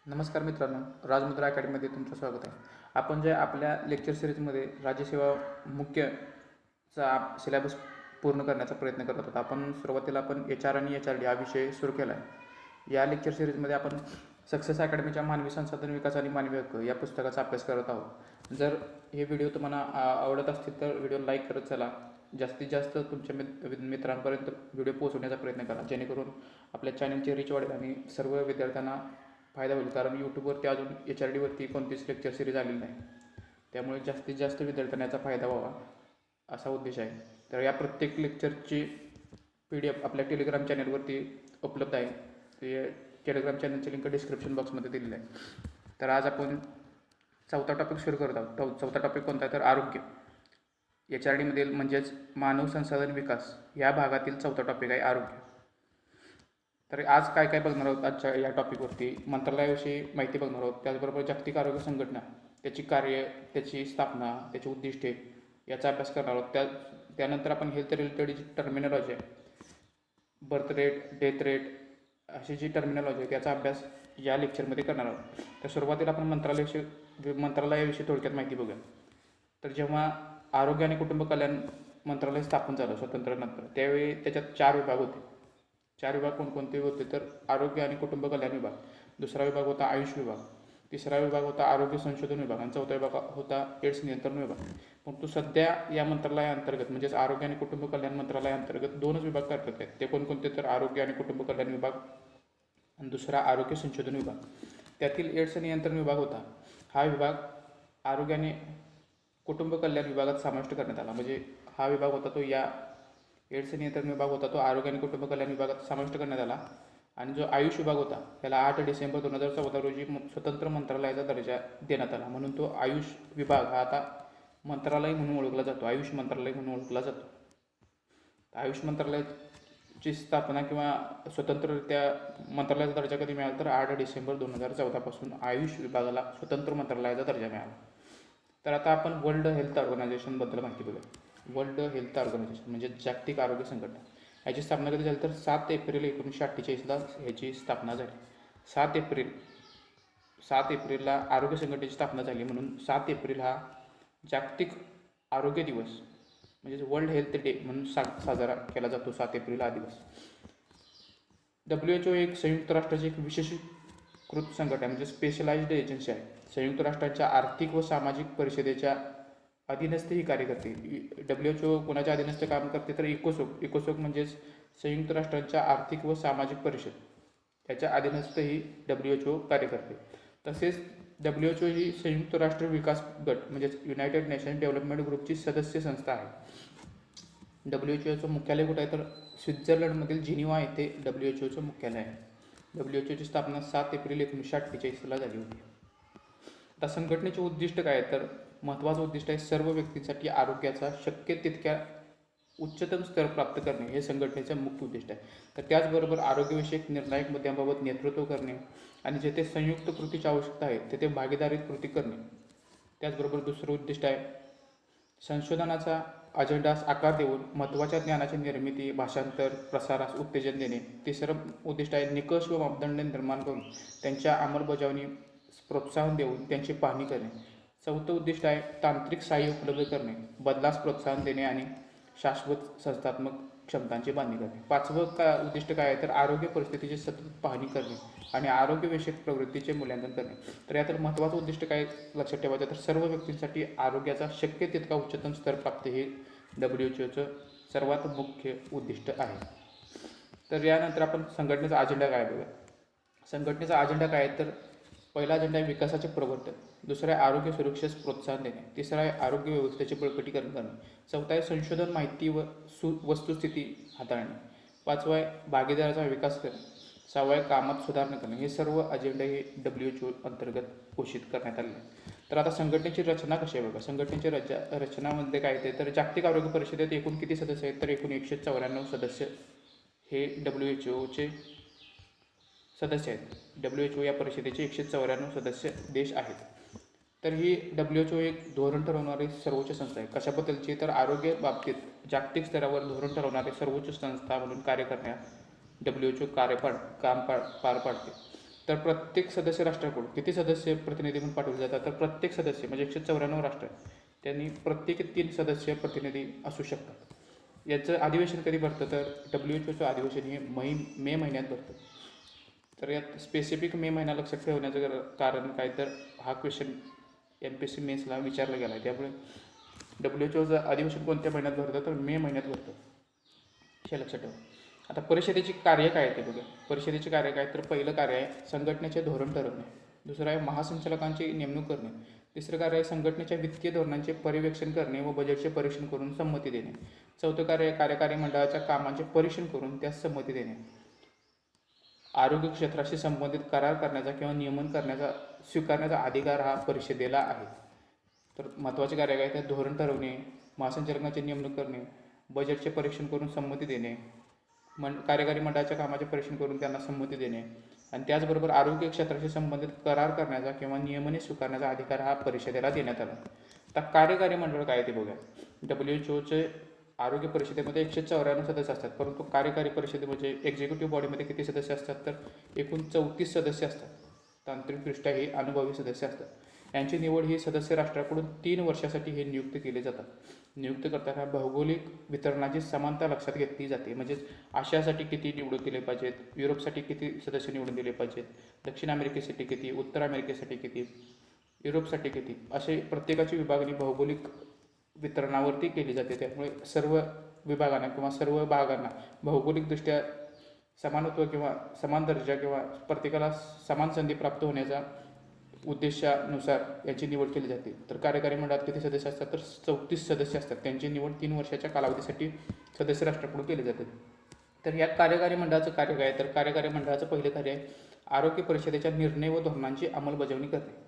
नमस्कार मित्रांनो, राजमुद्रा अकॅडमीमध्ये तुमचं स्वागत आहे. आपण जे आपल्या लेक्चर सिरीजमध्ये राज्यसेवा मुख्यचा सिलेबस पूर्ण करण्याचा प्रयत्न करत होतो. सुरुवातीला HR आणि HRD हा विषय सुरू केला आहे. या लेक्चर सिरीजमध्ये आपण सक्सेस अकॅडमीच्या मानवी संसाधन विकास आणि मानवी हक्क या पुस्तकाचा अभ्यास करत आहोत. जर हे व्हिडिओ तुम्हाला आवडत असतील तर व्हिडिओ लाईक करत चला. जास्तीत जास्त तुमच्या मित्रांपर्यंत व्हिडिओ पोहोचवण्याचा प्रयत्न करा, जेणेकरून आपल्या चॅनलची रीच वाढेल आणि सर्व विद्यार्थ्यांना फायदा होईल. कारण यूट्यूबवरती अजून HRDवरती कोणतीच लेक्चर सिरीज आलेली नाही, त्यामुळे जास्तीत जास्त विद्यार्थ्यांना याचा फायदा व्हावा असा उद्देश आहे. तर या प्रत्येक लेक्चरची PDF आपल्या टेलिग्राम चॅनलवरती उपलब्ध आहे. ते टेलिग्राम चॅनलची लिंक डिस्क्रिप्शन बॉक्समध्ये दिलेलं आहे. तर आज आपण चौथा टॉपिक सुरू करत आहोत. चौथा टॉपिक कोणता आहे तर आरोग्य. HRDमधील म्हणजेच मानव संसाधन विकास या भागातील चौथा टॉपिक आहे आरोग्य. तर आज काय काय बघणार आहोत आजच्या या टॉपिकवरती? मंत्रालयाविषयी माहिती बघणार आहोत. त्याचबरोबर जागतिक आरोग्य संघटना, त्याची कार्य, त्याची स्थापना, त्याची उद्दिष्टे याचा अभ्यास करणार आहोत. त्यानंतर आपण हेल्थ रिलेटेड जी टर्मिनॉलॉजी आहे, बर्थ रेट, डेथ रेट अशी जी टर्मिनॉलॉजी आहे त्याचा अभ्यास या लेक्चरमध्ये करणार आहोत. तर सुरुवातीला आपण मंत्रालयाविषयी थोडक्यात माहिती बघूया. तर जेव्हा आरोग्य आणि कुटुंब कल्याण मंत्रालय स्थापन झालं स्वातंत्र्यानंतर, त्यावेळी त्याच्यात 4 विभाग होते. 4 विभाग कोणकोणते होते तर आरोग्य आणि कुटुंब कल्याण विभाग, दुसरा विभाग होता आयुष विभाग, तिसरा विभाग होता आरोग्य संशोधन विभाग आणि चौथा विभाग होता एड्स नियंत्रण विभाग. परंतु सध्या या मंत्रालयाअंतर्गत म्हणजेच आरोग्य आणि कुटुंब कल्याण मंत्रालयाअंतर्गत 2च विभाग कार्यरत आहेत. ते कोणकोणते तर आरोग्य आणि कुटुंब कल्याण विभाग आणि दुसरा आरोग्य संशोधन विभाग. त्यातील एड्स नियंत्रण विभाग होता, हा विभाग आरोग्य आणि कुटुंब कल्याण विभागात समाविष्ट करण्यात आला. म्हणजे हा विभाग होता तो या एड्स नियंत्रण विभाग होता तो आरोग्य आणि कुटुंब कल्याण विभागात समाविष्ट करण्यात आला. आणि जो आयुष विभाग होता त्याला 8 डिसेंबर 2014 रोजी स्वतंत्र मंत्रालयाचा दर्जा देण्यात आला. म्हणून तो आयुष विभाग हा आता मंत्रालय म्हणून ओळखला जातो, आयुष मंत्रालय म्हणून ओळखला जातो. आयुष मंत्रालयाची स्थापना किंवा स्वतंत्ररित्या मंत्रालयाचा दर्जा कधी मिळाला तर 8 डिसेंबर 2014 पासून आयुष विभागाला स्वतंत्र मंत्रालयाचा दर्जा मिळाला. तर आता आपण वर्ल्ड हेल्थ ऑर्गनायझेशनबद्दल माहिती बघूया. वर्ल्ड हेल्थ ऑर्गनायझेशन म्हणजे जागतिक आरोग्य संघटना, याची स्थापना कधी झाली तर 7 एप्रिल 1948ला याची स्थापना झाली. 7 एप्रिलला आरोग्य संघटनेची स्थापना झाली. म्हणून 7 एप्रिल हा जागतिक आरोग्य दिवस म्हणजेच वर्ल्ड हेल्थ डे म्हणून साजरा केला जातो. 7 एप्रिल हा दिवस. WHO एक संयुक्त राष्ट्राची एक विशेषीकृत संघटना म्हणजे स्पेशलाइज्ड एजन्सी आहे. संयुक्त राष्ट्रांच्या आर्थिक व सामाजिक परिषदेच्या अधीनस्थ ही कार्य करते. WHO कोणाच्या अधीनस्थ काम करते तर इकोसोक म्हणजेच संयुक्त राष्ट्रांच्या आर्थिक व सामाजिक परिषद याच्या अधीनस्थ ही WHO कार्य करते. तसेच WHO ही संयुक्त राष्ट्र विकास गट म्हणजेच युनायटेड नेशन डेव्हलपमेंट ग्रुपची सदस्य संस्था आहे. WHOचं मुख्यालय कुठे आहे तर स्वित्झर्लंडमधील जिनिव्हा येथे WHOचं मुख्यालय आहे. WHOची स्थापना 7 एप्रिल 1948ला झाली होती. आता संघटनेचे उद्दिष्ट काय आहे तर महत्त्वाचं उद्दिष्ट आहे सर्व व्यक्तींसाठी आरोग्याचा शक्य तितक्या उच्चतम स्तर प्राप्त करणे हे संघटनेचं मुख्य उद्दिष्ट आहे. तर त्याचबरोबर आरोग्यविषयक निर्णायक मुद्द्यांबाबत नेतृत्व करणे आणि जेथे संयुक्त कृतीची आवश्यकता आहे तेथे भागीदारीत कृती करणे. त्याचबरोबर दुसरं उद्दिष्ट आहे संशोधनाचा अजेंडास आकार देऊन महत्त्वाच्या ज्ञानाची निर्मिती, भाषांतर, प्रसारास उत्तेजन देणे. तिसरं उद्दिष्ट आहे निकष व मापदंड निर्माण करून त्यांच्या अंमलबजावणीस प्रोत्साहन देऊन त्यांची पाहणी करणे. चौथं उद्दिष्ट आहे तांत्रिक सहाय्य उपलब्ध करणे, बदलास प्रोत्साहन देणे आणि शाश्वत संस्थात्मक क्षमतांची बांधणी करणे. पाचवं उद्दिष्ट काय आहे तर आरोग्य परिस्थितीची सतत पाहणी करणे आणि आरोग्यविषयक प्रवृत्तीचे मूल्यांकन करणे. तर यातील महत्त्वाचं उद्दिष्ट काय लक्षात ठेवायचं तर सर्व व्यक्तींसाठी आरोग्याचा शक्य तितका उच्चतम स्तर प्राप्त हे WHOचं सर्वात मुख्य उद्दिष्ट आहे. तर यानंतर आपण संघटनेचा अजेंडा काय बघूया. संघटनेचा अजेंडा काय आहे तर पहिला अजेंडा आहे विकासाचे प्रवर्तन, दुसरा आहे आरोग्य सुरक्षेस प्रोत्साहन देणे, तिसरा आहे आरोग्य व्यवस्थेचे बळकटीकरण करणे, चौथा आहे संशोधन, माहिती व वस्तुस्थिती हाताळणे, पाचवा आहे भागीदाराचा विकास करणे, सहावा आहे कामात सुधारणा करणे. हे सर्व अजेंडा हे WHO अंतर्गत घोषित करण्यात आले. तर आता संघटनेची रचना कशी आहे बघा. संघटनेची रचनामध्ये काय येते तर जागतिक आरोग्य परिषदेत एकूण किती सदस्य आहेत तर एकूण 194 सदस्य हे WHOचे सदस्य आहेत. WHO या परिषदेचे 194 सदस्य देश आहेत. तर ही WHO एक धोरण ठरवणारी सर्वोच्च संस्था आहे. कशाबद्दलची तर आरोग्य बाबतीत जागतिक स्तरावर धोरण ठरवणारी सर्वोच्च संस्था म्हणून कार्य करण्यात WHO काम पार पाडते. तर प्रत्येक सदस्य राष्ट्राकडून किती सदस्य प्रतिनिधी म्हणून पाठवले जातात, तर प्रत्येक सदस्य म्हणजे 194 राष्ट्र आहेत, त्यांनी प्रत्येकी 3 सदस्य प्रतिनिधी असू शकतात. याचं अधिवेशन कधी भरतं, तर WHO अधिवेशन हे मे महिन्यात भरतं. तर यात स्पेसिफिक मे महिना लक्षात ठेवण्याचं कारण काय, तर हा क्वेश्चन MPSC मेन्सला विचारला गेला आहे. त्यामुळे WHO अधिवेशन कोणत्या महिन्यात भरतं, तर मे महिन्यात भरतं, हे लक्षात ठेवा. आता परिषदेची कार्य काय आहे ते बघा. परिषदेचे कार्य काय, तर पहिलं कार्य आहे संघटनेचे धोरण ठरवणे, दुसरं आहे महासंचालकांची नेमणूक करणे, तिसरं कार्य आहे संघटनेच्या वित्तीय धोरणांचे पर्यवेक्षण करणे व बजेटचे परीक्षण करून संमती देणे, चौथं कार्य आहे कार्यकारी मंडळाच्या कामांचे परीक्षण करून त्यास संमती देणे, आरोग्य क्षेत्राशी संबंधित करार करण्याचा किंवा नियमन करण्याचा स्वीकारण्याचा अधिकार हा परिषदेला आहे. तर महत्त्वाचे कार्य काय, तर धोरण ठरवणे, महासंचालकांची नेमणूक करणे, बजेटचे परीक्षण करून संमती देणे, कार्यकारी मंडळाच्या कामाचे परीक्षण करून त्यांना संमती देणे, आणि त्याचबरोबर आरोग्य क्षेत्राशी संबंधित करार करण्याचा किंवा नियमने स्वीकारण्याचा अधिकार हा परिषदेला देण्यात आला. आता कार्यकारी मंडळ काय ते बघूया. WHOचे आरोग्य परिषदेमध्ये 194 सदस्य असतात, परंतु कार्यकारी परिषदेमध्ये एक्झिक्युटिव्ह बॉडीमध्ये किती सदस्य असतात, तर एकूण 34 सदस्य असतात. तांत्रिकदृष्ट्या हे अनुभवी सदस्य असतात. यांची निवड ही सदस्य राष्ट्राकडून 3 वर्षासाठी हे नियुक्त केले जातात. नियुक्त करताना भौगोलिक वितरणाची समानता लक्षात घेतली जाते. म्हणजेच आशियासाठी किती निवडून दिले पाहिजेत, युरोपसाठी किती सदस्य निवडून दिले पाहिजेत, दक्षिण अमेरिकेसाठी किती, उत्तर अमेरिकेसाठी किती, युरोपसाठी किती, असे प्रत्येकाची विभागणी भौगोलिक वितरणावरती केली जाते. त्यामुळे सर्व विभागांना किंवा सर्व भागांना भौगोलिकदृष्ट्या समानत्व किंवा समान दर्जा किंवा प्रत्येकाला समान संधी प्राप्त होण्याचा उद्देशानुसार याची निवड केली जाते. तर कार्यकारी मंडळात किती सदस्य असतात, तर 34 सदस्य असतात. त्यांची निवड 3 वर्षाच्या कालावधीसाठी सदस्य राष्ट्राकडून केली जाते. तर या कार्यकारी मंडळाचं कार्य काय, तर कार्यकारी मंडळाचं पहिलं कार्य आहे आरोग्य परिषदेच्या निर्णय व धोरणांची अंमलबजावणी करणे.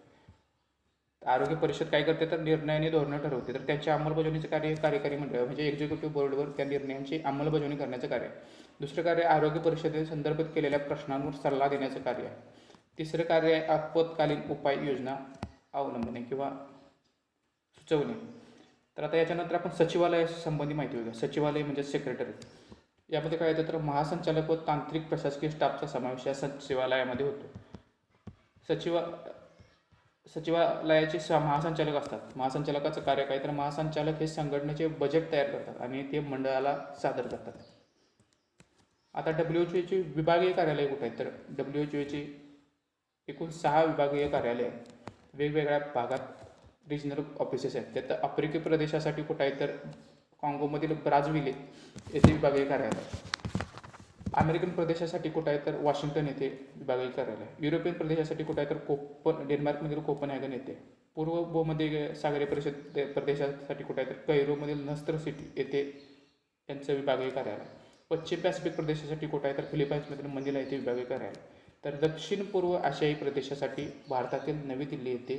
आरोग्य परिषद काय करते, तर निर्णय आणि धोरणं ठरवते. तर त्यांच्या अंमलबजावणीचं कार्य कार्यकारी मंडळ म्हणजे एक्झिक्युटिव्ह बोर्डवर त्या निर्णयांची अंमलबजावणी करण्याचं कार्य आहे. दुसरं कार्य आरोग्य परिषदेने संदर्भित केलेल्या प्रश्नांवर सल्ला देण्याचं कार्य आहे. तिसरं कार्य आहे आपत्कालीन उपाययोजना अवलंबणे किंवा सुचवणे. तर आता याच्यानंतर आपण सचिवालयासंबंधी माहिती बघूया. सचिवालय म्हणजे सेक्रेटरी. यामध्ये काय येतं, तर महासंचालक व तांत्रिक प्रशासकीय स्टाफचा समावेश या सचिवालयामध्ये होतो. सचिवालयाचे महासंचालक असतात. महासंचालकाचं कार्य काय, तर महासंचालक हे संघटनेचे बजेट तयार करतात आणि ते मंडळाला सादर करतात. आता WHOची विभागीय कार्यालय कुठे आहेत, तर WHOची एकूण 6 विभागीय कार्यालय आहेत. वेगवेगळ्या भागात रिजनल ऑफिसेस आहेत. त्यात आफ्रिकी प्रदेशासाठी कुठं आहे, तर काँगोमधील ब्राझविले येथे विभागीय कार्यालय आहे. अमेरिकन प्रदेशासाठी कुठं आहे, तर वॉशिंग्टन येथे विभागीय कार्यालय. युरोपियन प्रदेशासाठी कुठं आहे, तर डेन्मार्कमधील कोपनहॅगन येथे. पूर्व भूमध्य सागरीय प्रदेशासाठी कुठं आहे, तर कैरोमधील नस्तर सिटी येथे यांचं विभागीय कार्यालय. पश्चिम पॅसिफिक प्रदेशासाठी कुठं आहे, तर फिलिपाईन्समधील मनिला येथे विभागीय कार्यालय. तर दक्षिण पूर्व आशियाई प्रदेशासाठी भारतातील नवी दिल्ली येथे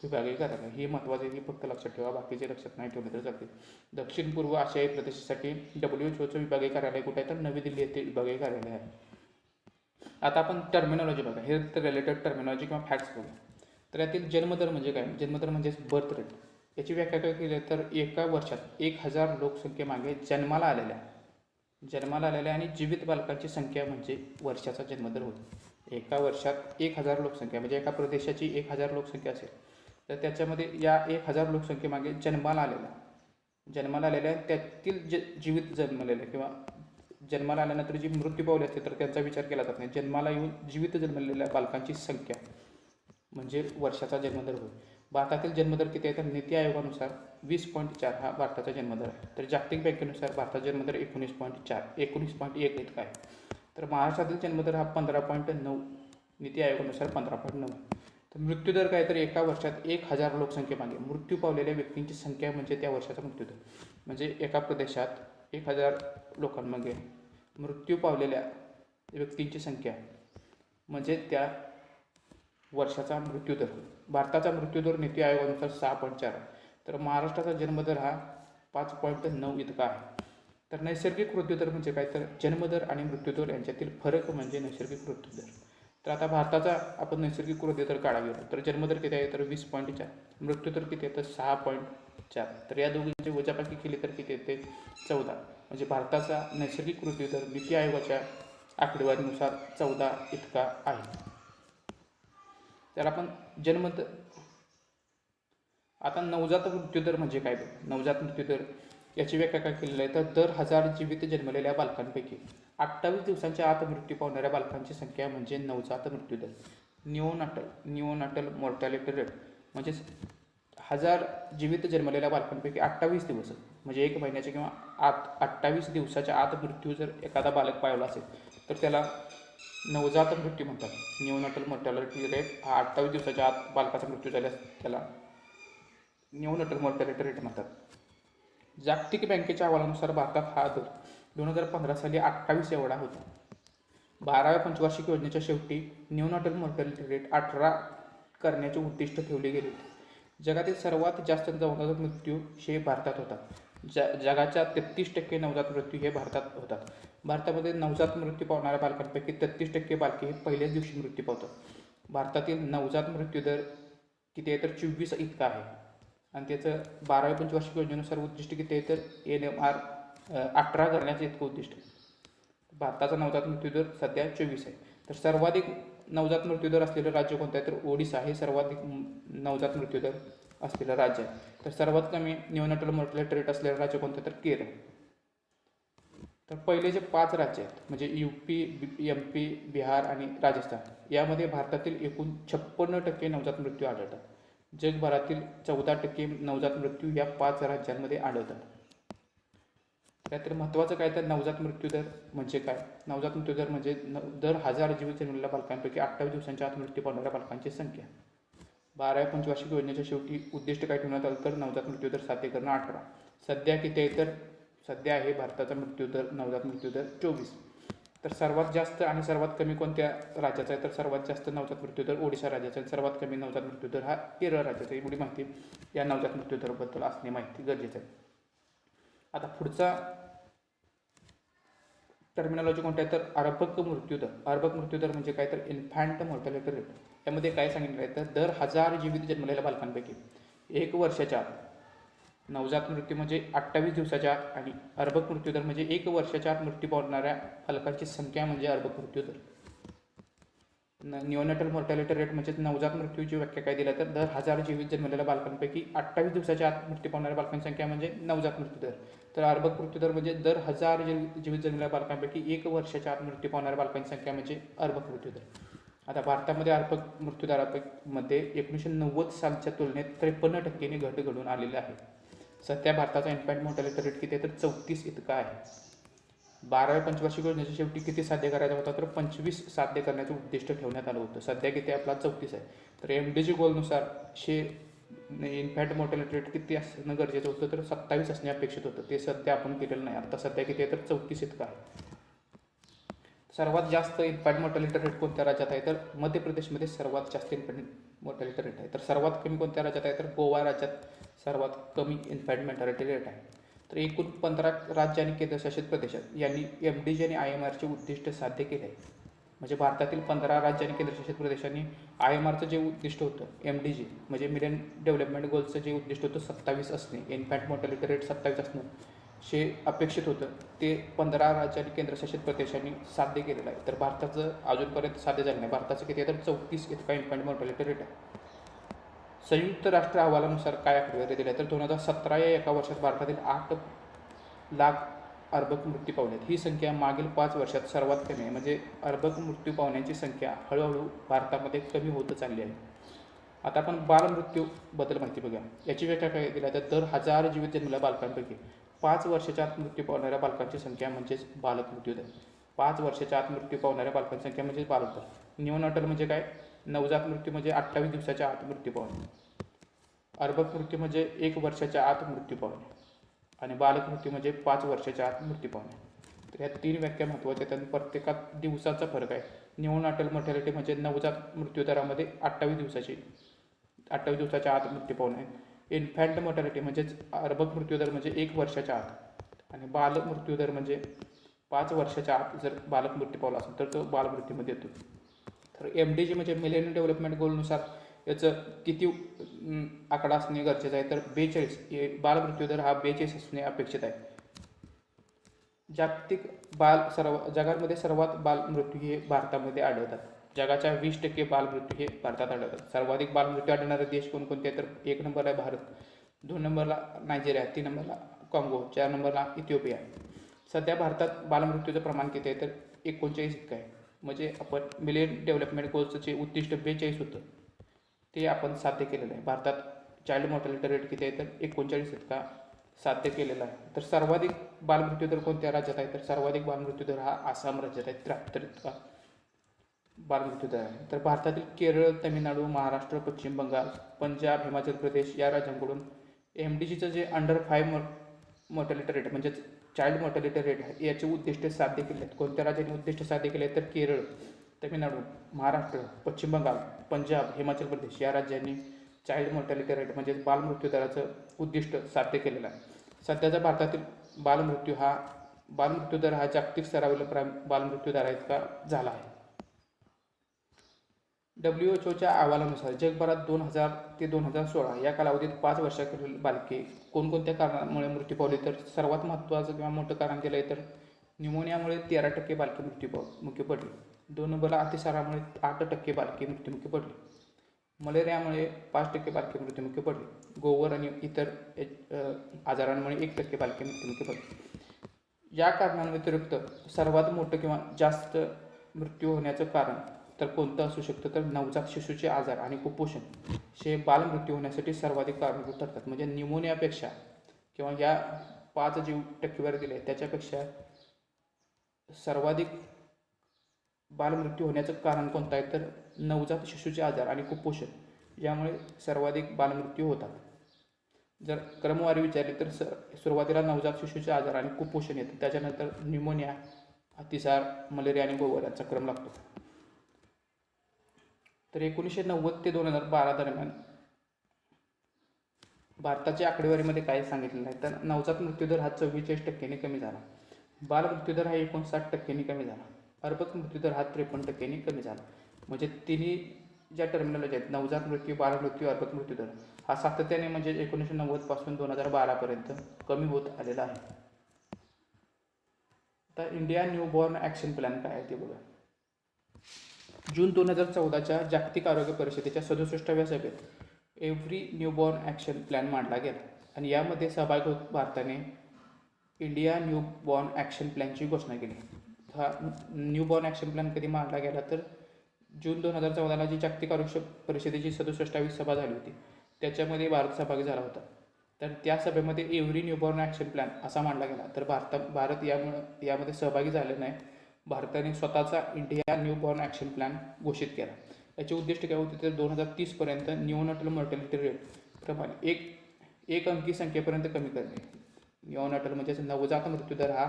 विभागीय कार्यालय. ही महत्त्वाची ही फक्त लक्षात ठेवा, बाकीचे लक्षात नाही ठेवले तर चालते. दक्षिण पूर्व आशियाई प्रदेशासाठी WHOचं विभागीय कार्यालय कुठे आहे, तर नवी दिल्ली येथे विभागीय कार्यालय आहे. आता आपण टर्मिनॉलॉजी बघा, हेल्थ रिलेटेड टर्मिनॉलॉजी किंवा फॅक्ट्स बघा. तर यातील जन्मदर म्हणजे काय, जन्मदर म्हणजे बर्थ रेट. याची व्याख्या काय केली तर एका वर्षात 1000 लोकसंख्येमागे जन्माला आलेल्या आणि जीवित बालकांची संख्या म्हणजे वर्षाचा जन्मदर होतो. एका वर्षात 1000 लोकसंख्या म्हणजे एका प्रदेशाची 1000 लोकसंख्या असेल तर त्याच्यामध्ये या 1000 लोकसंख्येमागे जन्माला आलेल्या त्यातील जीवित जन्मलेल्या किंवा जन्माला आल्यानंतर जी मृत्यू पावली असते तर त्यांचा विचार केला जात नाही. जन्माला येऊन जीवित जन्मलेल्या बालकांची संख्या म्हणजे वर्षाचा जन्मदर होय. भारतातील जन्मदर किती आहे तर नीती आयोगानुसार 20.4 हा भारताचा जन्मदर आहे. तर जागतिक बँकेनुसार भारताचा जन्मदर 19.1 इतका आहे. तर महाराष्ट्रातील जन्मदर हा 15.9, नीती आयोगानुसार 15.9. तर मृत्यूदर काय तर एका वर्षात 1000 लोकसंख्येमागे मृत्यू पावलेल्या व्यक्तींची संख्या म्हणजे त्या वर्षाचा मृत्यूदर. म्हणजे एका प्रदेशात 1000 लोकांमागे मृत्यू पावलेल्या व्यक्तींची संख्या म्हणजे त्या वर्षाचा मृत्यूदर. भारताचा मृत्यूदर नीती आयोगानुसार 6.4 आहे. तर महाराष्ट्राचा जन्मदर हा 5.9 इतका आहे. तर नैसर्गिक मृत्यूदर म्हणजे काय तर जन्मदर आणि मृत्यूदर यांच्यातील फरक म्हणजे नैसर्गिक मृत्यूदर. तर आता भारताचा आपण नैसर्गिक मृत्यूदर काढावा गेलो तर जन्मदर किती आहे तर 20.4, मृत्यूदर किती आहे तर 6.4. तर या दोघींची वजाबाकी केली तर किती येते 14. म्हणजे भारताचा नैसर्गिक मृत्यूदर नीती आयोगाच्या आकडेवारीनुसार 14 इतका आहे. तर आपण आता नवजात मृत्यूदर म्हणजे काय? नवजात मृत्यूदर याची व्याख्या काय केलेली आहे? तर दर 1000 जीवित जन्मलेल्या बालकांपैकी 28 दिवसांच्या आत मृत्यू पावणाऱ्या बालकांची संख्या म्हणजे नवजात मृत्यूदर. निओनाटल मॉर्टॅलिटी रेट म्हणजेच 1000 जीवित जन्मलेल्या बालकांपैकी 28 दिवस म्हणजे 1 महिन्याच्या किंवा 28 दिवसाच्या आत मृत्यू जर एखादा बालक पावला असेल तर त्याला नवजात मृत्यू म्हणतात. निओनाटल मॉर्टॅलिटी रेट हा 28 दिवसाच्या आत बालकाचा मृत्यू झाल्यास त्याला निओनाटल मॉर्टॅलिटी रेट म्हणतात. जागतिक बँकेच्या अहवालानुसार भारतात हा दर 2015 साली 28 एवढा होता. 12व्या पंचवार्षिक योजनेच्या शेवटी निओनाटल मॉर्टॅलिटी रेट 18 करण्याचे उद्दिष्ट ठेवले गेले होते. जगातील सर्वात जास्त नवजात मृत्यू हे भारतात होतात. जगाच्या 33% नवजात मृत्यू हे भारतात होतात. भारतामध्ये नवजात मृत्यू पावणाऱ्या बालकांपैकी 33% बालके हे पहिल्याच दिवशी मृत्यू पावतात. भारतातील नवजात मृत्यू दर किती आहे? तर 24 इतका आहे. आणि त्याचं 12व्या पंचवार्षिक योजनेनुसार उद्दिष्ट किती आहे? तर NMR 18 करण्याचं इतकं उद्दिष्ट आहे. भारताचा नवजात मृत्यूदर सध्या 24 आहे. तर सर्वाधिक नवजात मृत्यूदर असलेलं राज्य कोणतं आहे? तर ओडिशा हे सर्वाधिक नवजात मृत्यूदर असलेलं राज्य आहे. तर सर्वात कमी निओनाटल मॉर्टॅलिटी रेट असलेलं राज्य कोणतं? तर केरळ. तर पहिले जे 5 राज्य आहेत म्हणजे UP, MP, बिहार आणि राजस्थान यामध्ये भारतातील एकूण 56% नवजात मृत्यू आढळतात. जगभरातील 14% नवजात मृत्यू या 5 राज्यांमध्ये आढळतात. त्यात महत्त्वाचं काय? तर नवजात मृत्यूदर म्हणजे काय? नवजात मृत्यूदर म्हणजे दर 1000 जीवित जन्मलेल्या बालकांपैकी 28 दिवसांच्या आत मृत्यू पावणाऱ्या बालकांची संख्या. 12व्या पंचवार्षिक योजनेच्या शेवटी उद्दिष्ट काय ठेवण्यात आलं? तर नवजात मृत्यूदर साध्य करणं 18. सध्या किती आहे? तर सध्या आहे भारताचा मृत्यूदर नवजात मृत्यूदर 24. तर सर्वात जास्त आणि सर्वात कमी कोणत्या राज्याचा आहे? तर सर्वात जास्त नवजात मृत्यूदर ओडिशा राज्याचा आहे. सर्वात कमी नवजात मृत्यूदर हा केरळ राज्याचा. एवढी माहिती या नवजात मृत्यूदराबद्दल असणे माहिती गरजेचं आहे. आता पुढचा टर्मिनॉलॉजी कोणती आहे? तर अर्भक मृत्यूदर. अर्भक मृत्यूदर म्हणजे काय? तर इन्फॅन्ट मॉर्टॅलिटी रेट. यामध्ये काय सांगितलं आहे? तर दर 1000 जीवित जन्मलेल्या बालकांपैकी 1 वर्षाच्या आत नवजात मृत्यू म्हणजे 28 दिवसाच्या आत आणि अर्भक मृत्यूदर म्हणजे 1 वर्षाच्या आत मृत्यू पावणाऱ्या बालकांची संख्या म्हणजे अर्भक मृत्यूदर. निओनाटल मॉर्टॅलिटी रेट म्हणजे नवजात मृत्यूची व्याख्या काय दिली? तर दर 1000 जीवित जन्मलेल्या बालकांपैकी 28 दिवसाच्या आत मृत्यू पावणाऱ्या बालकांची संख्या म्हणजे नवजात मृत्यूदर. तर अर्भक मृत्यूदर म्हणजे दर 1000 जीवित जन्मलेल्या बालकांपैकी 1 वर्षाच्या आत मृत्यू पावणाऱ्या बालकांची संख्या म्हणजे अर्भक मृत्यूदर. आता भारतामध्ये अर्भक मृत्यूदरामध्ये 1990 सालच्या तुलनेत 53% घट घडून आलेली आहे. सध्या भारताचा इन्फॅन्ट मॉर्टॅलिटी रेट किती आहे? तर 34 इतका आहे. 12व्या पंचवार्षिक योजनेच्या शेवटी किती साध्य करायचा होता? तर 25 साध्य करण्याचं उद्दिष्ट ठेवण्यात आलं होतं. सध्या किती आपला 34 आहे. तर MDG गोलनुसार इन्फॅन्ट मॉर्टॅलिटी रेट किती असणं गरजेचं होतं? तर 27 असणे अपेक्षित होतं. ते सध्या आपण केलेलं नाही. आता सध्या किती आहे? तर 34 इतका आहे. सर्वात जास्त इन्फॅन्ट मॉर्टॅलिटी रेट कोणत्या राज्यात आहे? तर मध्य प्रदेशमध्ये सर्वात जास्त इन्फॅन्ट मॉर्टॅलिटी रेट आहे. तर सर्वात कमी कोणत्या राज्यात आहे? तर गोवा राज्यात सर्वात कमी इन्फॅन्ट मॉर्टॅलिटी रेट आहे. तर एकूण 15 राज्य आणि केंद्रशासित प्रदेशात यांनी MDG आणि IMRचे उद्दिष्ट साध्य केले आहे. म्हणजे भारतातील 15 राज्य आणि केंद्रशासित प्रदेशांनी IMRचं जे उद्दिष्ट होतं MDG म्हणजे मिलियन डेव्हलपमेंट गोल्सचं जे उद्दिष्ट होतं 27 असणे, इन्फॅन्ट मॉर्टॅलिटी रेट 27 असणं हे अपेक्षित होतं, ते 15 राज्य आणि केंद्रशासित प्रदेशांनी साध्य केलेलं आहे. तर भारताचं अजूनपर्यंत साध्य झालं नाही. भारताचं किती आहे? तर 34 इतका इन्फॅन्ट मॉर्टॅलिटी रेट आहे. संयुक्त राष्ट्र अहवालानुसार काय आकडेवारी दिली आहे? तर 2017 या एका वर्षात भारतातील 8 लाख अर्भक मृत्यू पावलेत. ही संख्या मागील 5 वर्षात सर्वात कमी आहे. म्हणजे अर्भक मृत्यू पावण्याची संख्या हळूहळू भारतामध्ये कमी होत चालली आहे. आता आपण बालमृत्यूबद्दल माहिती बघूया. याची व्याख्या काय दिली आहे? तर दर 1000 जीवित जन्मलेल्या बालकांपैकी 5 वर्षाच्या आत मृत्यू पावणाऱ्या बालकांची संख्या म्हणजेच बालक मृत्यूदर. 5 वर्षाच्या आत मृत्यू पावणाऱ्या बालकांची संख्या म्हणजे बालक दर. निओनाटल म्हणजे काय? नवजात मृत्यू म्हणजे 28 दिवसाच्या आत मृत्यू पावणे. अर्भक मृत्यू म्हणजे 1 वर्षाच्या आत मृत्यू पावणे आणि बालक मृत्यू म्हणजे 5 वर्षाच्या आत मृत्यू पावणे. तर ह्या 3 व्याख्या महत्त्वाच्या आहेत आणि प्रत्येकात दिवसाचा फरक आहे. निओनाटल मॉर्टॅलिटी म्हणजे नवजात मृत्यूदरामध्ये 28 दिवसाच्या आत मृत्यू पावणे. इन्फॅन्ट मॉर्टॅलिटी म्हणजेच अर्भक मृत्यूदर म्हणजे 1 वर्षाच्या आत आणि बालक मृत्यूदर म्हणजे 5 वर्षाच्या आत जर बालक मृत्यू पावला असेल तर तो बालमृत्यूमध्ये येतो. तर MDG म्हणजे मिलेनियम डेव्हलपमेंट गोलनुसार याचं किती आकडा असणे गरजेचं आहे? तर 42. बालमृत्यूदर हा 42 असणे अपेक्षित आहे. जगामध्ये सर्वात बालमृत्यू हे भारतामध्ये आढळतात. जगाच्या 20% बालमृत्यू हे भारतात आढळतात. सर्वाधिक बालमृत्यू आढळणारे देश कोणकोणते तर 1 नंबरला आहे भारत, 2 नंबरला नायजेरिया, 3 नंबरला काँगो, 4 नंबरला इथिओपिया. सध्या भारतात बालमृत्यूचं प्रमाण किती आहे तर 39 इतकं आहे. म्हणजे आपण मिलियन डेव्हलपमेंट गोल्सचं जे उद्दिष्ट 42 होतं ते आपण साध्य केलेलं आहे. भारतात चाइल्ड मॉर्टॅलिटी रेट किती आहे तर 39 इतका साध्य केलेला आहे. तर सर्वाधिक बालमृत्यू दर कोणत्या राज्यात आहे तर सर्वाधिक बालमृत्यू दर हा आसाम राज्यात आहे, 73 इतका बालमृत्यू दर आहे. तर भारतातील केरळ, तामिळनाडू, महाराष्ट्र, पश्चिम बंगाल, पंजाब, हिमाचल प्रदेश या राज्यांकडून MDGचं जे अंडर 5 मॉर्टॅलिटी रेट म्हणजेच चाइल्ड मॉर्टॅलिटी रेट आहे याचे उद्दिष्ट साध्य केले आहेत. कोणत्या राज्यांनी उद्दिष्ट साध्य केले आहेत तर केरळ, तामिळनाडू, महाराष्ट्र, पश्चिम बंगाल, पंजाब, हिमाचल प्रदेश या राज्यांनी चाइल्ड मॉर्टॅलिटी रेट म्हणजेच बालमृत्यू दराचं उद्दिष्ट साध्य केलेलं आहे. सध्याचा भारतातील बालमृत्यू दर हा जागतिक स्तरावरील बालमृत्यू दरा इतका झाला आहे. WHO अहवालानुसार जगभरात 2000 ते 2016 या कालावधीत 5 वर्षाखालील बालके कोणकोणत्या कारणामुळे मृत्यू पावली तर सर्वात महत्त्वाचं किंवा मोठं कारण दिलं आहे तर न्यूमोनियामुळे 13% बालके मृत्युमुखी पडली. 2 नंबरला अतिसारामुळे 8% बालके मृत्युमुखी पडली. मलेरियामुळे 5% बालके मृत्युमुखी पडली. गोवर आणि इतर आजारांमुळे 1% बालके मृत्युमुखी पडली. या कारणांव्यतिरिक्त सर्वात मोठं किंवा जास्त मृत्यू होण्याचं कारण तर कोणतं असू शकतं तर नवजात शिशूचे आजार आणि कुपोषण हे बालमृत्यू होण्यासाठी सर्वाधिक कारणीभूत ठरतात. म्हणजे न्यूमोनियापेक्षा किंवा या 5 जी टक्केवारी दिली आहे त्याच्यापेक्षा सर्वाधिक बालमृत्यू होण्याचं कारण कोणतं आहे तर नवजात शिशूचे आजार आणि कुपोषण यामुळे सर्वाधिक बालमृत्यू होतात. जर क्रमवारी विचारली तर सुरुवातीला नवजात शिशूचे आजार आणि कुपोषण येतं, त्याच्यानंतर न्यूमोनिया, अतिसार, मलेरिया आणि गोवर यांचा क्रम लागतो. तर 1990 ते 2012 दरम्यान भारताच्या आकडेवारीमध्ये काय सांगितलेलं आहे तर नवजात मृत्यूदर हा 44% कमी झाला, बालमृत्यूदर हा 59% कमी झाला, अर्भक मृत्यूदर हा 53% कमी झाला. म्हणजे तिन्ही ज्या टर्मिनॉलॉजी आहेत नवजात मृत्यू, बालमृत्यू, अर्भक मृत्यूदर हा सातत्याने म्हणजे 1990 पासून 2012 पर्यंत कमी होत आलेला आहे. आता इंडिया न्यूबॉर्न ॲक्शन प्लॅन काय आहे ते बघा. जून 2014च्या जागतिक आरोग्य परिषदेच्या 67व्या सभेत एव्हरी न्यूबॉर्न ॲक्शन प्लॅन मांडला गेला आणि यामध्ये सहभागी होत भारताने इंडिया न्यूबॉर्न ॲक्शन प्लॅनची घोषणा केली. हा न्यूबॉर्न ॲक्शन प्लॅन कधी मांडला गेला तर जून 2014ला जी जागतिक आरोग्य परिषदेची 67वी सभा झाली होती त्याच्यामध्ये भारत सहभागी झाला होता. तर त्या सभेमध्ये एव्हरी न्यूबॉर्न ॲक्शन प्लॅन असा मांडला गेला. तर भारत यामध्ये सहभागी झाले नाही. भारताने स्वतःचा इंडिया न्यूबॉर्न ॲक्शन प्लॅन घोषित केला. याचे उद्दिष्ट काय होते तर 2030पर्यंत न्यूओनॅटल मॉर्टॅलिटी रेट प्रमाणे एक अंकी संख्येपर्यंत कमी करणे. न्यूओनॅटल म्हणजेच नवजात मृत्यूदर हा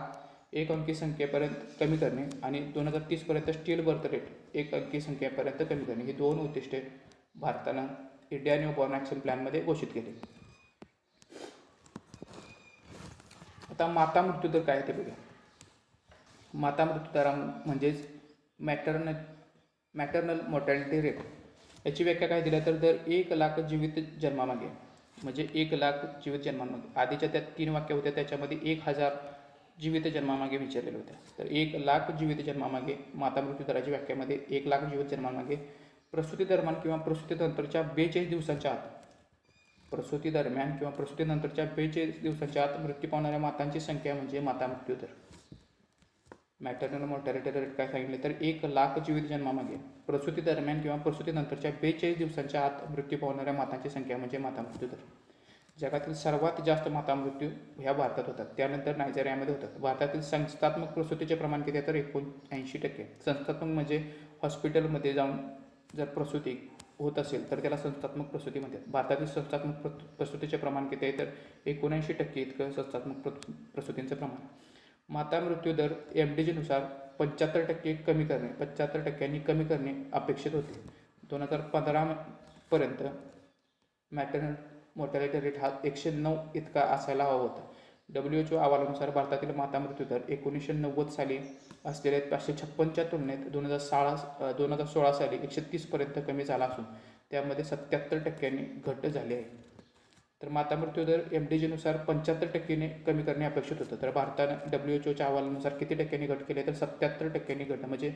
1 अंकी संख्येपर्यंत कमी करणे आणि 2030पर्यंत स्टील बर्थ रेट 1 अंकी संख्येपर्यंत कमी करणे ही 2 उद्दिष्टे भारतानं इंडिया न्यूबॉर्न ॲक्शन प्लॅनमध्ये घोषित केली. आता माता मृत्यूदर काय ते बघूया. माता मृत्यूदर म्हणजेच मॅटर्नल मॉर्टॅलिटी रेट याची व्याख्या काय दिल्या तर दर 1,00,000 जीवित जन्मामागे म्हणजे 1,00,000 जीवित जन्मामागे. आधीच्या त्या 3 वाक्य होत्या त्याच्यामध्ये 1,000 जीवित जन्मामागे विचारलेल्या होत्या. तर 1,00,000 जीवित जन्मामागे माता मृत्यूदराची व्याख्यामध्ये 1,00,000 जीवित जन्मामागे प्रसूती दरम्यान किंवा प्रसूतीनंतरच्या 42 दिवसांच्या आत प्रसूतीनंतरच्या 42 दिवसांच्या आत मृत्यू पावणाऱ्या मातांची संख्या म्हणजे माता मृत्यूदर. मॅटर्नल मॉर्टॅलिटी रेट काय सांगितले तर 1,00,000 जीवित जन्मामागे प्रसूती दरम्यान किंवा प्रसूतीनंतरच्या 42 दिवसांच्या आत मृत्यू पावणाऱ्या मातांची संख्या म्हणजे माता मृत्यूदर. जगातील सर्वात जास्त माता मृत्यू ह्या भारतात होतात, त्यानंतर नायजेरियामध्ये होतात. भारतातील संस्थात्मक प्रसूतीचे प्रमाण किती आहे तर 79%. संस्थात्मक म्हणजे हॉस्पिटलमध्ये जाऊन जर प्रसूती होत असेल तर त्याला संस्थात्मक प्रसूती म्हणतात. भारतातील संस्थात्मक प्रसूतीचे प्रमाण किती आहे तर 79% इतकं संस्थात्मक प्रसूतींचं प्रमाण. माता मृत्यू दर MDGनुसार 75% कमी करणे अपेक्षित होते. 2015 पर्यंत मॅटर्नल मॉर्टॅलिटी रेट हा 109 इतका असायला हवा होता. WHO अहवालानुसार भारतातील माता मृत्यू दर 1990 साली असलेल्या 556च्या तुलनेत 2016 साली 130 पर्यंत कमी झाला असून त्यामध्ये 77% घट झाली आहे. तर माता मृत्यू दर MDGनुसार 75% कमी करणे अपेक्षित होतं. तर भारतानं WHOच्या अहवालानुसार किती टक्क्यांनी घट केली तर 77% घट म्हणजे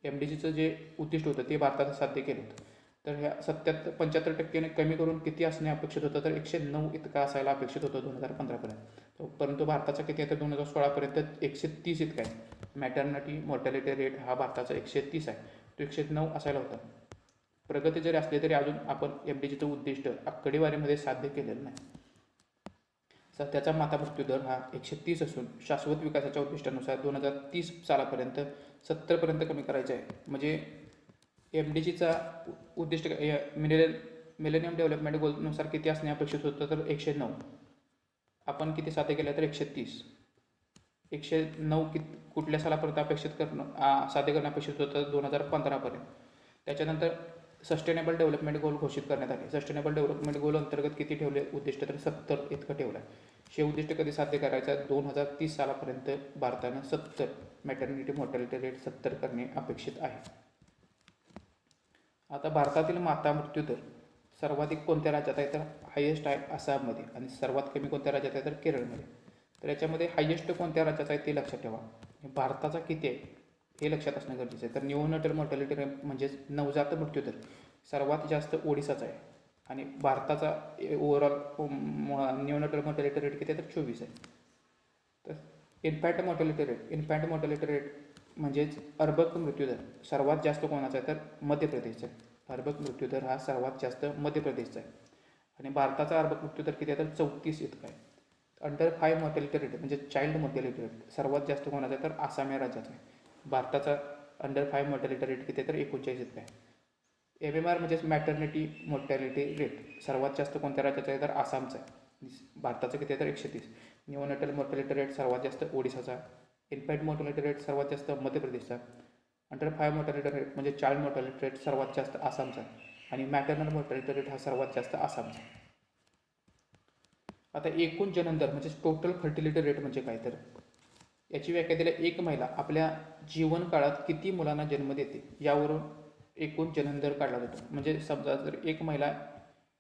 MDGचं जे उद्दिष्ट होतं ते भारतानं साध्य केलं होतं. तर ह्या 75% कमी करून किती असणे अपेक्षित होतं, तर 109 इतका असायला अपेक्षित होतं 2015पर्यंत. परंतु भारताचा किती आहे तर 2016पर्यंत 130 इतका आहे. मॅटर्निटी मॉर्टॅलिटी रेट हा भारताचा 130 आहे, तो 109 असायला होता. प्रगती जरी असली तरी अजून आपण MDGचं उद्दिष्ट आकडेवारीमध्ये साध्य केलेलं नाही. सध्याचा माता मृत्यू दर हा 130 असून शाश्वत विकासाच्या उद्दिष्टानुसार 2030 सालापर्यंत 70पर्यंत कमी करायचे आहे. म्हणजे MDGचा उद्दिष्ट मिलेनियम डेव्हलपमेंट गोलनुसार किती असणे अपेक्षित होतं तर 109. आपण किती साध्य केलं तर 130. 109 कुठल्या सालापर्यंत साध्य करणं अपेक्षित होतं 2015पर्यंत. त्याच्यानंतर सस्टेनेबल डेव्हलपमेंट गोल घोषित करण्यात आले. सस्टेनेबल डेव्हलपमेंट गोल अंतर्गत किती ठेवले उद्दिष्ट तर 70 इतकं ठेवलं आहे. हे उद्दिष्ट कधी साध्य करायचं 2030 सालापर्यंत भारतानं 70 मॅटर्निटी मॉर्टॅलिटी रेट 70 करणे अपेक्षित आहे. आता भारतातील माता मृत्यू दर सर्वाधिक कोणत्या राज्यात आहे तर हायेस्ट आहे आसाममध्ये आणि सर्वात कमी कोणत्या राज्यात आहे तर केरळमध्ये. तर याच्यामध्ये हायेस्ट कोणत्या राज्याचा आहे ते लक्षात ठेवा. भारताचा किती आहे हे लक्षात असणं गरजेचं आहे. तर निओनेटल मॉर्टॅलिटी रेट म्हणजेच नवजात मृत्यू दर सर्वात जास्त ओडिसाचा आहे आणि भारताचा ओव्हरऑल निओनेटल मॉर्टॅलिटी रेट किती आहे तर 24 आहे. तर इन्फॅन्ट मॉर्टॅलिटी रेट म्हणजेच अर्भक मृत्यूदर सर्वात जास्त कोणाचा आहे तर मध्य प्रदेशचा आहे. अर्भक मृत्यूदर हा सर्वात जास्त मध्य प्रदेशचा आहे आणि भारताचा अर्भक मृत्यूदर किती आहे तर 34 इतका आहे. अंडर 5 मॉर्टॅलिटी रेट म्हणजे चाइल्ड मॉर्टॅलिटी रेट सर्वात जास्त कोणाचा आहे तर आसाम या राज्याचा आहे. भारताचा अंडर 5 मॉर्टॅलिटी रेट किती आहे तर 39 इतका आहे. MMR म्हणजेच मॅटर्निटी मॉर्टॅलिटी रेट सर्वात जास्त कोणत्या राज्याचा आहे तर आसामचा आहे. भारताचं किती आहे तर 130. निओनेटल मॉर्टॅलिटी रेट सर्वात जास्त ओडिसाचा. इन्फॅन्ट मॉर्टॅलिटी रेट सर्वात जास्त मध्य प्रदेशचा. अंडर 5 मॉर्टॅलिटी रेट म्हणजे चाइल्ड मॉर्टॅलिटी रेट सर्वात जास्त आसामचा आणि मॅटर्नल मॉर्टॅलिटी रेट हा सर्वात जास्त आसामचा. आता एकूण जननदर म्हणजे टोटल फर्टिलिटी रेट म्हणजे काय तर याची व्याख्या दिली. एक महिला आपल्या जीवन काळात किती मुलांना जन्म देते यावरून एकूण जननदर काढला जातो. म्हणजे समजा जर एक महिला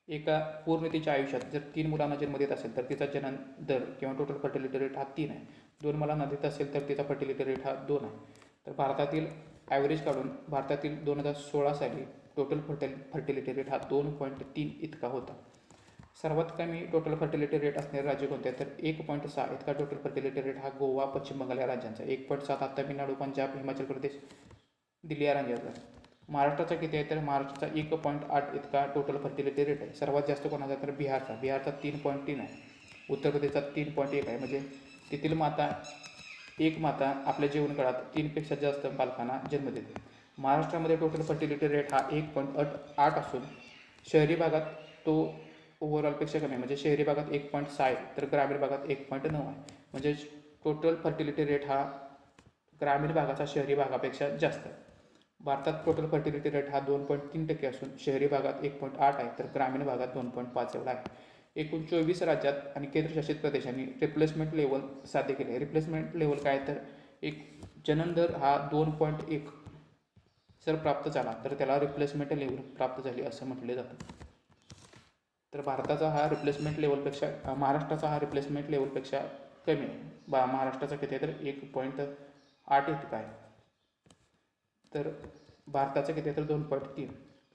एका पूर्ण तिच्या आयुष्यात जर 3 मुलांना जन्म देत असेल तर तिचा जनन दर किंवा टोटल फर्टिलिटी रेट हा 3 आहे. 2 मुलांना देत असेल तर तिचा फर्टिलिटी रेट हा 2 आहे. तर भारतातील ॲव्हरेज काढून भारतातील 2016 साली टोटल फर्टिलिटी रेट हा 2.3 इतका होता. सर्वात कमी टोटल फर्टिलिटी रेट असणारे राज्य कोणते तर 1.6 इतका टोटल फर्टिलिटी रेट हा गोवा पश्चिम बंगाल या राज्यांचा. 1.7 हा तामिळनाडू पंजाब हिमाचल प्रदेश दिल्ली या राज्याचा. महाराष्ट्राचा किती आहे तर महाराष्ट्राचा 1.8 इतका टोटल फर्टिलिटी रेट आहे. सर्वात जास्त कोणाचा तर बिहारचा 3.3 आहे. उत्तर प्रदेशचा 3.1 आहे. म्हणजे तेथील एक माता आपल्या जीवनकाळात 3पेक्षा जास्त बालकांना जन्म देते. महाराष्ट्रामध्ये टोटल फर्टिलिटी रेट हा 1.8 असून शहरी भागात तो ओव्हरऑलपेक्षा कमी आहे. म्हणजे शहरी भागात 1.6 आहे तर ग्रामीण भागात 1.9 आहे. म्हणजे टोटल फर्टिलिटी रेट हा ग्रामीण भागाचा शहरी भागापेक्षा जास्त आहे. भारतात टोटल फर्टिलिटी रेट हा 2.3% असून शहरी भागात 1.8 आहे तर ग्रामीण भागात 2.5 एवढा आहे. एकूण 24 राज्यात आणि केंद्रशासित प्रदेशांनी रिप्लेसमेंट लेवल साध्य केले. रिप्लेसमेंट लेवल काय तर एक जननदर हा 2.1 जर प्राप्त झाला तर त्याला रिप्लेसमेंट लेवल प्राप्त झाली असं म्हटले जातं. तर भारताचा हा रिप्लेसमेंट लेवलपेक्षा महाराष्ट्राचा हा रिप्लेसमेंट लेवलपेक्षा कमी आहे. महाराष्ट्राचा किती आहे तर 1.8 इतका आहे. तर भारताचं किती आहे तर 2.3.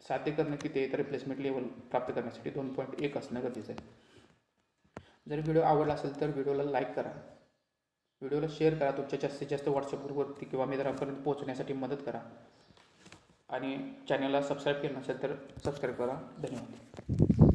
साध्य करणं किती आहे तर रिप्लेसमेंट लेवल प्राप्त करण्यासाठी 2.1 असणं गरजेचं आहे. जर व्हिडिओ आवडला असेल तर व्हिडिओला लाईक करा, व्हिडिओला शेअर करा, तुमच्या जास्तीत जास्त व्हॉट्सअप ग्रुपवरती किंवा मित्रांपर्यंत पोहोचण्यासाठी मदत करा आणि चॅनलला सबस्क्राईब केलं नसेल तर सबस्क्राईब करा. धन्यवाद.